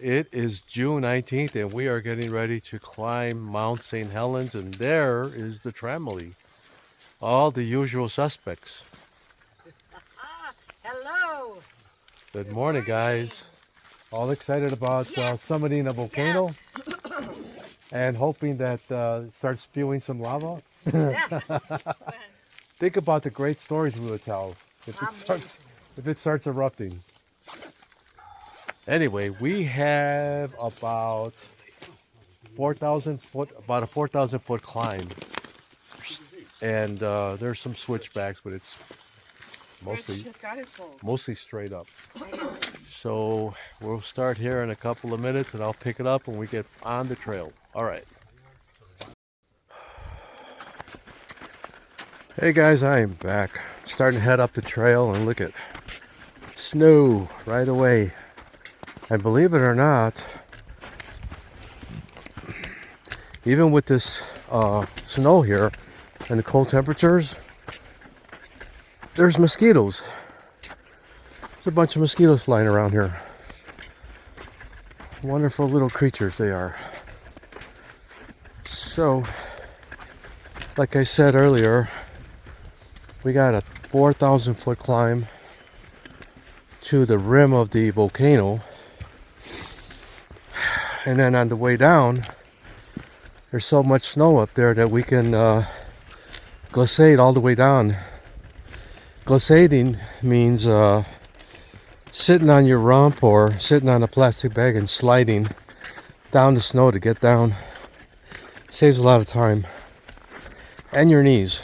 it is June 19th and we are getting ready to climb Mount St. Helens, and there is the Tramily. All the usual suspects. Hello. Good morning, guys. All excited about summiting a volcano and hoping that it starts spewing some lava. Yes. Think about the great stories we would tell if it starts erupting. Anyway, we have about 4,000 foot, about a 4,000 foot climb, and there's some switchbacks, but it's mostly straight up. So we'll start here in a couple of minutes, and I'll pick it up when we get on the trail. All right. Hey guys, I am back. Starting to head up the trail, and look at snow right away. And believe it or not, even with this snow here and the cold temperatures, there's mosquitoes. There's a bunch of mosquitoes flying around here. Wonderful little creatures they are. So, like I said earlier, we got a 4,000 foot climb to the rim of the volcano. And then on the way down, there's so much snow up there that we can glissade all the way down. Glissading means sitting on your rump or sitting on a plastic bag and sliding down the snow to get down. Saves a lot of time. And your knees.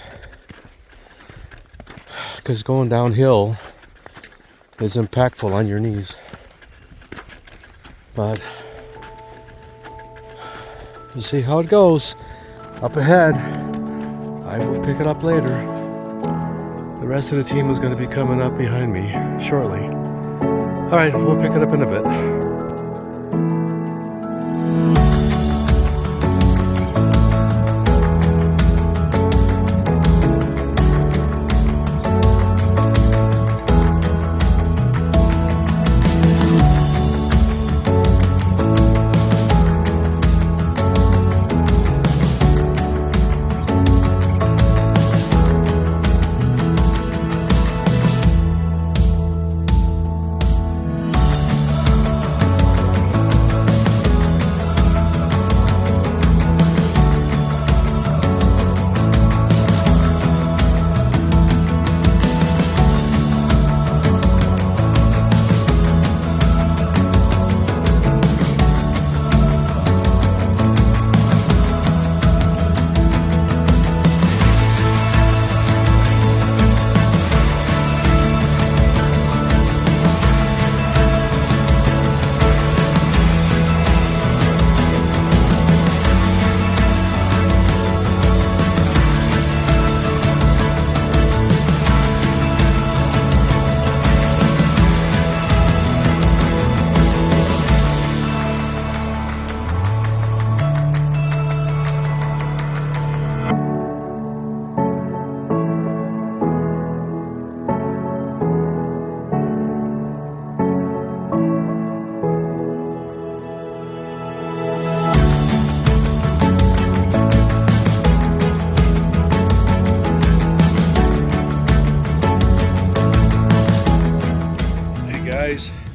Because going downhill is impactful on your knees. But we'll see how it goes. Up ahead, I will pick it up later. The rest of the team is going to be coming up behind me shortly. All right, we'll pick it up in a bit.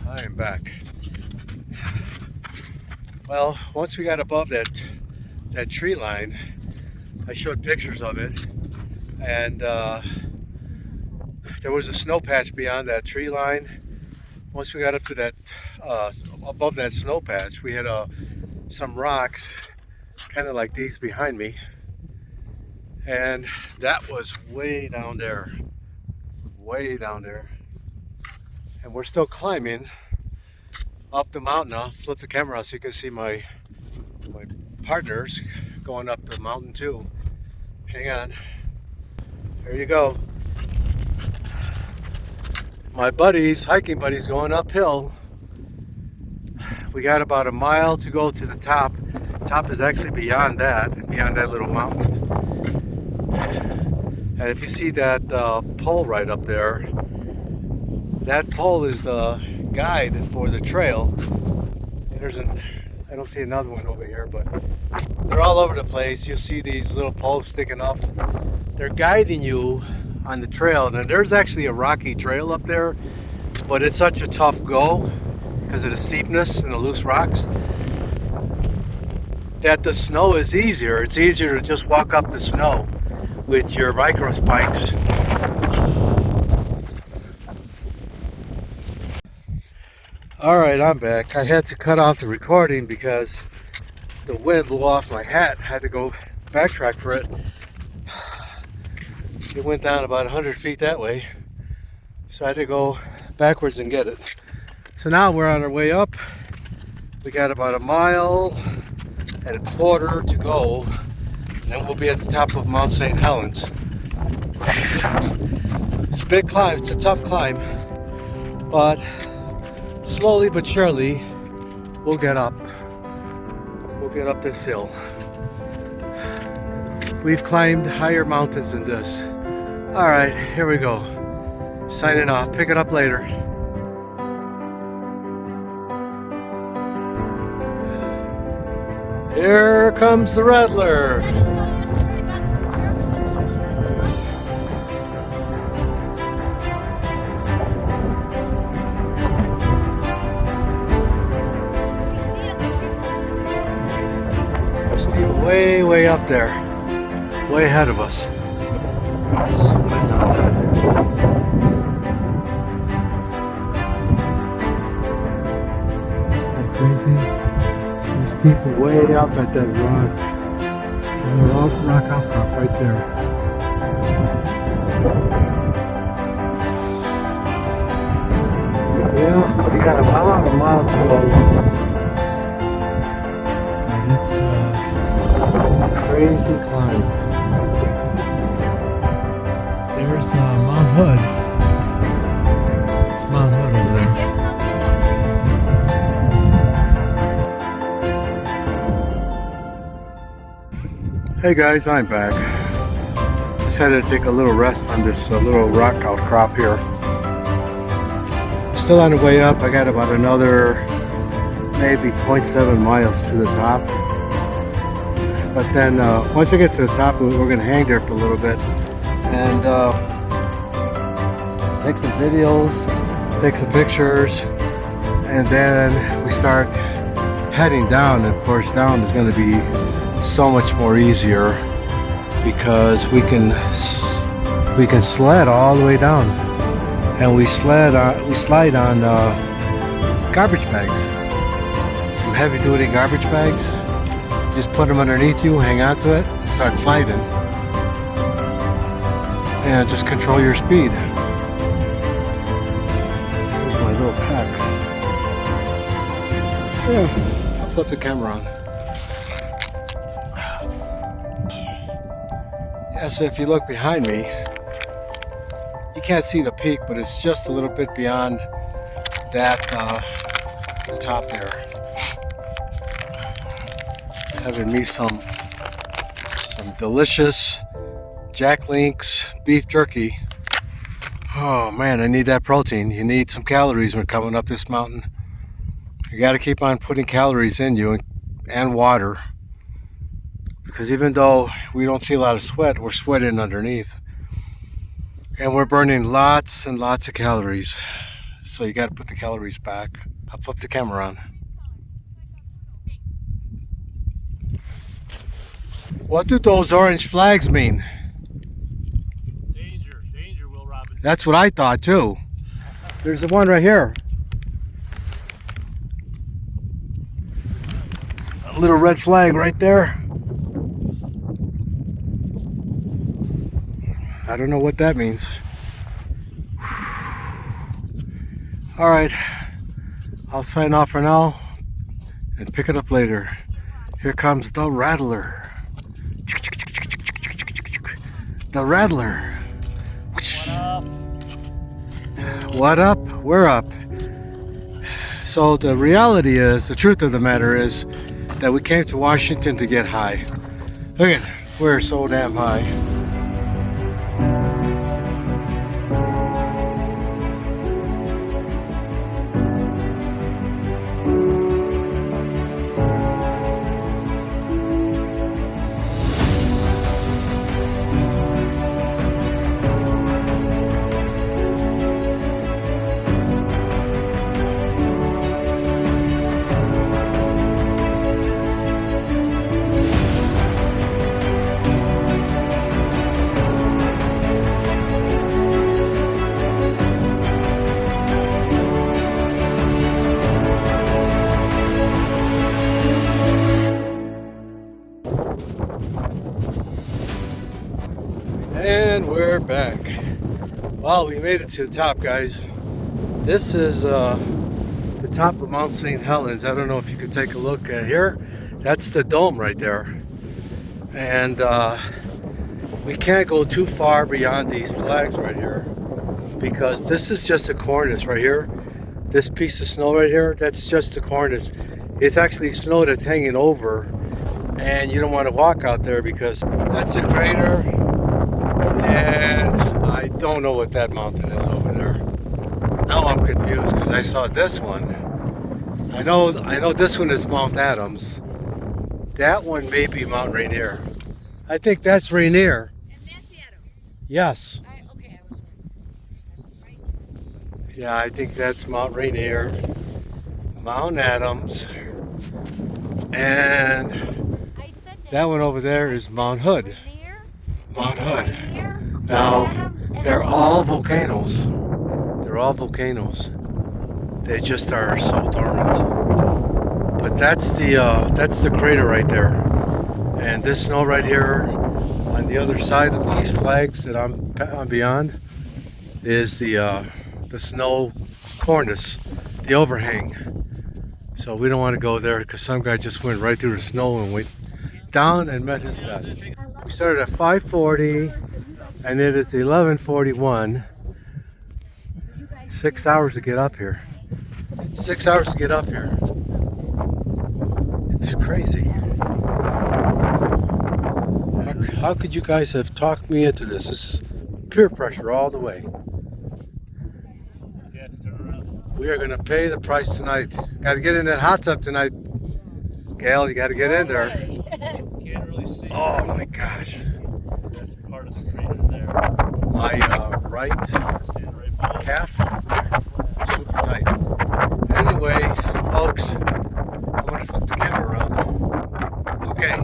I am back. Well, once we got above that tree line, I showed pictures of it, and there was a snow patch beyond that tree line. Once we got up to that above that snow patch, we had some rocks kind of like these behind me, and that was way down there, and we're still climbing up the mountain. I'll flip the camera out so you can see my partners going up the mountain too. Hang on. There you go. My hiking buddies going uphill. We got about a mile to go to the top. Top is actually beyond that little mountain. And if you see that pole right up there, that pole is the guide for the trail. I don't see another one over here, but they're all over the place. You'll see these little poles sticking up. They're guiding you on the trail. And there's actually a rocky trail up there, but it's such a tough go because of the steepness and the loose rocks that the snow is easier. It's easier to just walk up the snow with your micro spikes. Alright, I'm back. I had to cut off the recording because the wind blew off my hat. I had to go backtrack for it. It went down about 100 feet that way, so I had to go backwards and get it. So now we're on our way up. We got about 1.25 miles to go, and then we'll be at the top of Mount St. Helens. It's a big climb. It's a tough climb, but slowly but surely we'll get up. We'll get up this hill. We've climbed higher mountains than this. Alright, here we go. Signing off. Pick it up later. Here comes the Rattler. There's people way up there. Way ahead of us. There's some wind on that. Isn't that crazy? There's people way up at that rock. There's a rock outcrop right there. Yeah, we got about 1 mile to go. But it's a crazy climb. There's Mount Hood. It's Mount Hood over there. Hey guys, I'm back. Decided to take a little rest on this little rock outcrop here. Still on the way up. I got about another maybe 0.7 miles to the top. But then once I get to the top, we're going to hang there for a little bit and take some videos, take some pictures, and then we start heading down. And of course, down is going to be so much more easier because we can sled all the way down, and we slide on garbage bags, some heavy-duty garbage bags. Just put them underneath you, hang on to it, and start sliding, and just control your speed. Here's my little pack. Yeah, I'll flip the camera on. Yeah, so if you look behind me, you can't see the peak, but it's just a little bit beyond that, the top there. Having me some delicious Jack Link's beef jerky. Oh man, I need that protein. You need some calories when coming up this mountain. You got to keep on putting calories in you and water. Because even though we don't see a lot of sweat, we're sweating underneath. And we're burning lots and lots of calories. So you got to put the calories back. I'll flip the camera on. What do those orange flags mean? Danger, danger, Will Robinson. That's what I thought too. There's the one right here. A little red flag right there. I don't know what that means. All right, I'll sign off for now and pick it up later. Here comes the Rattler. The Rattler. What up? We're up. So the reality is, the truth of the matter is that we came to Washington to get high. Look at, we're so damn high. And we're back. Well, we made it to the top, guys. This is the top of Mount St. Helens. I don't know if you could take a look at here. That's the dome right there. And we can't go too far beyond these flags right here, because this is just a cornice right here. This piece of snow right here, that's just a cornice. It's actually snow that's hanging over, and you don't want to walk out there because that's a crater, and I don't know what that mountain is over there. Now I'm confused because I saw this one. I know this one is Mount Adams. That one may be Mount Rainier. I think that's Rainier. And that's Adams? Yes. Okay, I was right. Yeah, I think that's Mount Rainier, Mount Adams, and I said that one over there is Mount Hood. Rainier, Mount Hood. Rainier, Now, Adams, and they're all volcanoes. They're all volcanoes. They just are so dormant. But that's the crater right there. And this snow right here on the other side of these flags that I'm beyond is the snow cornice, the overhang. So we don't want to go there because some guy just went right through the snow and went down and met his death. We started at 5:40 and it is 11:41. 6 hours to get up here. 6 hours to get up here. It's crazy. How could you guys have talked me into this? This is peer pressure all the way. We are going to pay the price tonight. Got to get in that hot tub tonight. Gail, you got to get in there. Can't really see. Oh my gosh. That's part of the crater there. My right Stand right below. calf, super tight. Anyway, folks, I'm going to flip the camera around. Okay.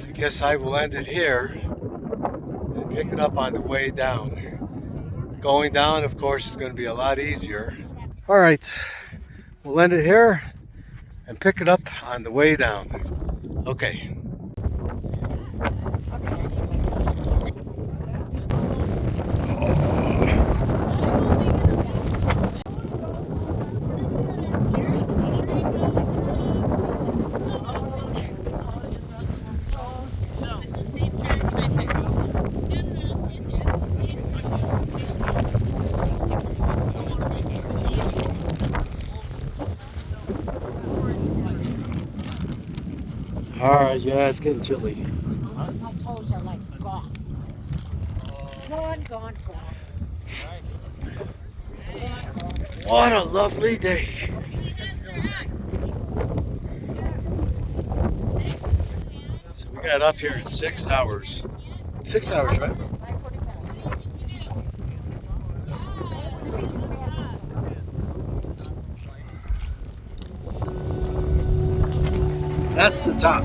I guess I will end it here and pick it up on the way down. Going down, of course, is going to be a lot easier. All right, we'll end it here and pick it up on the way down. Okay. All right, yeah, it's getting chilly. my toes are like gone. Gone. What a lovely day. So we got up here in 6 hours. 6 hours, right? That's the top.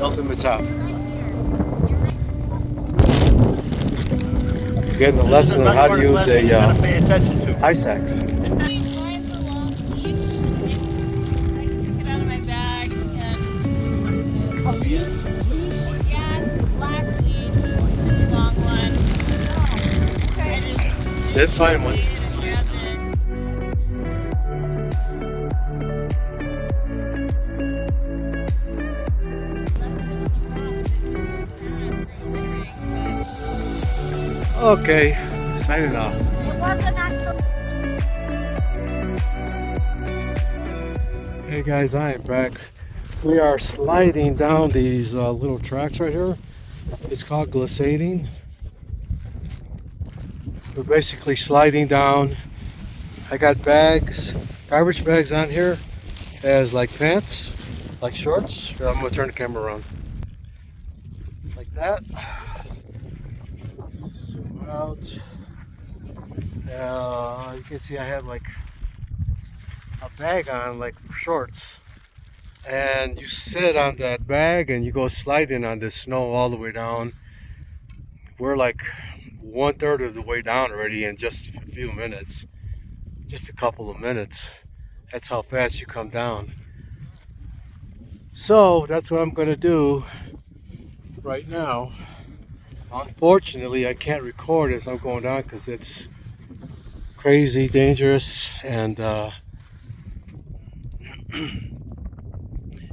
Ultimate top. Getting a lesson on how to use a Pay attention to. ice axe. I took it out of my bag and black leash, really long one. I just Did find one. grabbed it. Okay, signing off. It wasn't October. Hey guys, I am back. We are sliding down these little tracks right here. It's called Glissading. We're basically sliding down. I got bags, garbage bags on here as like pants, like shorts. I'm gonna turn the camera around. Like that. Zoom out. You can see I have like a bag on, like shorts. And you sit on that bag and you go sliding on the snow all the way down. We're like 1/3 of the way down already in just a few minutes. Just a couple of minutes. That's how fast you come down. So that's what I'm going to do right now. Unfortunately, I can't record as I'm going down because it's crazy dangerous, and you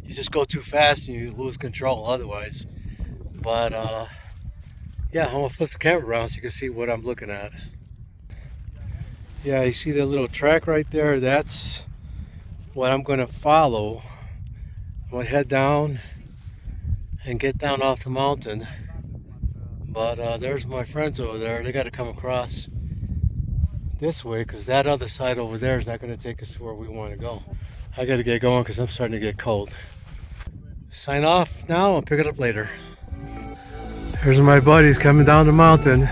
just go too fast and you lose control otherwise. But yeah, I'm gonna flip the camera around so you can see what I'm looking at. Yeah, you see that little track right there? That's what I'm gonna follow. I'm gonna head down and get down off the mountain. But there's my friends over there. They got to come across this way because that other side over there is not going to take us to where we want to go. I got to get going because I'm starting to get cold. Sign off now. I'll pick it up later. Here's my buddies coming down the mountain,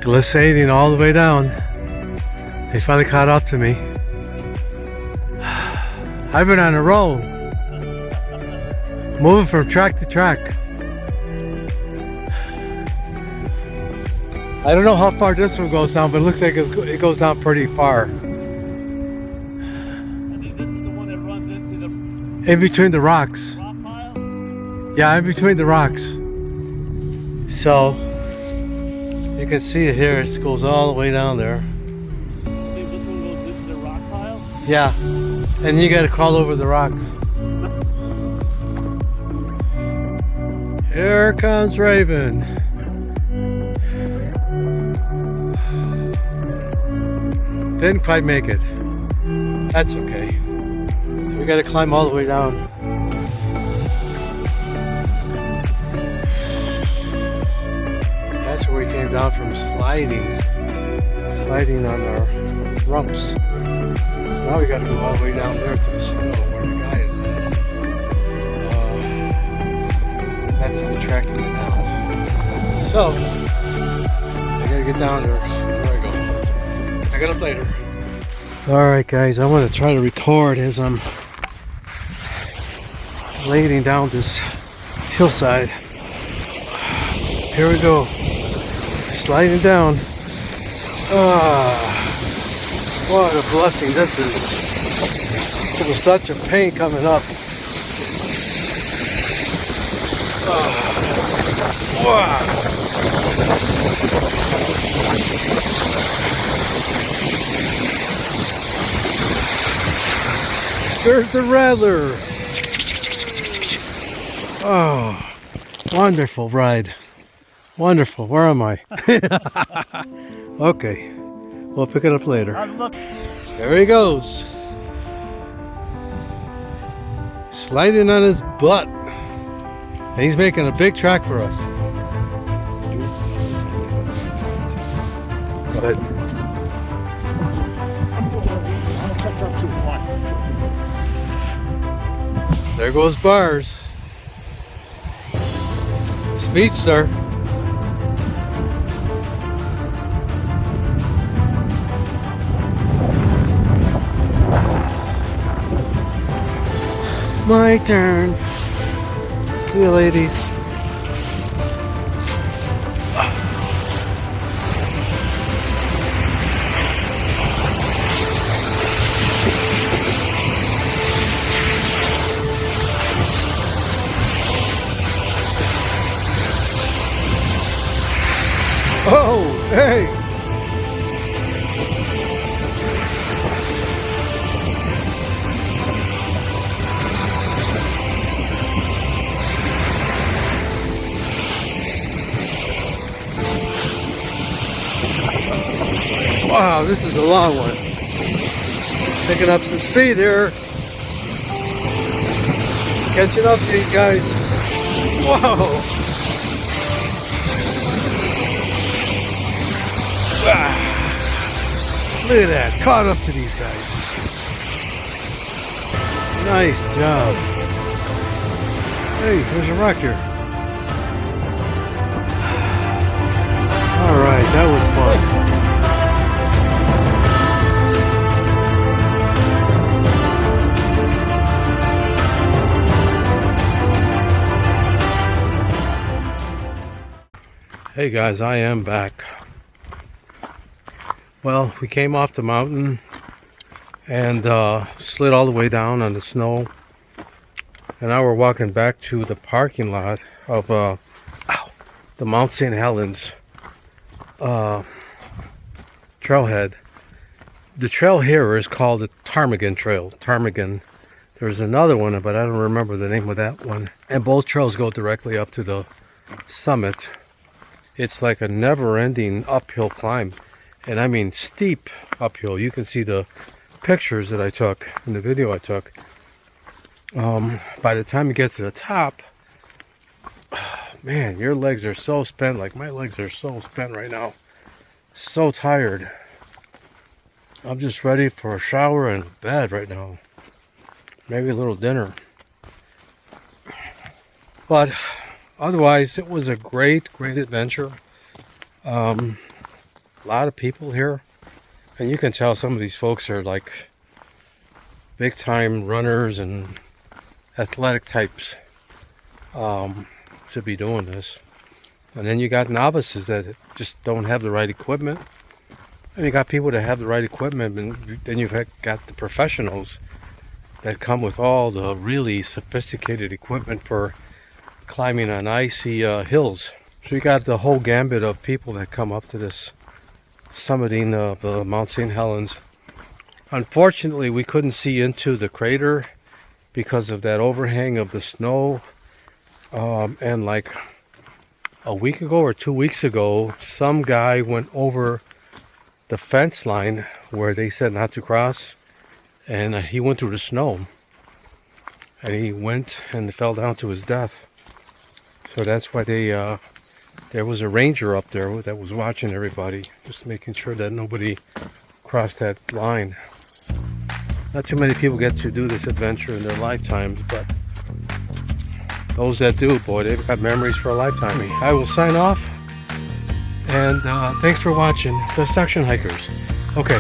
glissading all the way down. They finally caught up to me. I've been on a roll, moving from track to track. I don't know how far this one goes down, but it looks like it goes down pretty far. I think this is the one that runs into the In between the rocks. rock pile. Yeah, in between the rocks. So, you can see it here. It goes all the way down there. I think this one goes into the rock pile. Yeah, and you got to crawl over the rocks. Here comes Raven. Didn't quite make it. That's okay. So we got to climb all the way down. That's where we came down from sliding on our rumps. So now we got to go all the way down there to the snow where the guy is at. That's the track to get down. So I got to get down there. There I go. Pick it up later. Alright guys, I want to try to record as I'm lading down this hillside. Here we go. Sliding down. What a blessing this is. It was such a pain coming up. Wow. There's the rattler. Oh, wonderful ride. Wonderful. Where am I? Okay, we'll pick it up later. There he goes. Sliding on his butt. And he's making a big track for us. Go ahead. There goes Bars. Speedster. My turn. See you, ladies. Oh, hey! Wow, this is a long one. Picking up some speed here. Catching up to these guys. Whoa! Look at that, caught up to these guys. Nice job. Hey, there's a rock here. All right, that was fun. Hey guys, I am back. Well, we came off the mountain and slid all the way down on the snow. And now we're walking back to the parking lot of the Mount St. Helens trailhead. The trail here is called the Ptarmigan Trail. Ptarmigan. There's another one, but I don't remember the name of that one. And both trails go directly up to the summit. It's like a never-ending uphill climb. And I mean steep uphill. You can see the pictures that I took in the video I took. By the time you get to the top, man, your legs are so spent. Like my legs are so spent right now. So tired. I'm just ready for a shower and bed right now. Maybe a little dinner. But otherwise, it was a great adventure. A lot of people here. And you can tell some of these folks are like big time runners and athletic types to be doing this. And then you got novices that just don't have the right equipment. And you got people that have the right equipment, and then you've got the professionals that come with all the really sophisticated equipment for climbing on icy hills. So you got the whole gambit of people that come up to this summiting of Mount St. Helens. Unfortunately, we couldn't see into the crater because of that overhang of the snow. And like a week ago or 2 weeks ago, some guy went over the fence line where they said not to cross, and he went through the snow, and he went and fell down to his death. So that's why there was a ranger up there that was watching everybody, just making sure that nobody crossed that line. Not too many people get to do this adventure in their lifetimes, but those that do, boy, they've got memories for a lifetime. I will sign off. And thanks for watching the Section Hikers. Okay.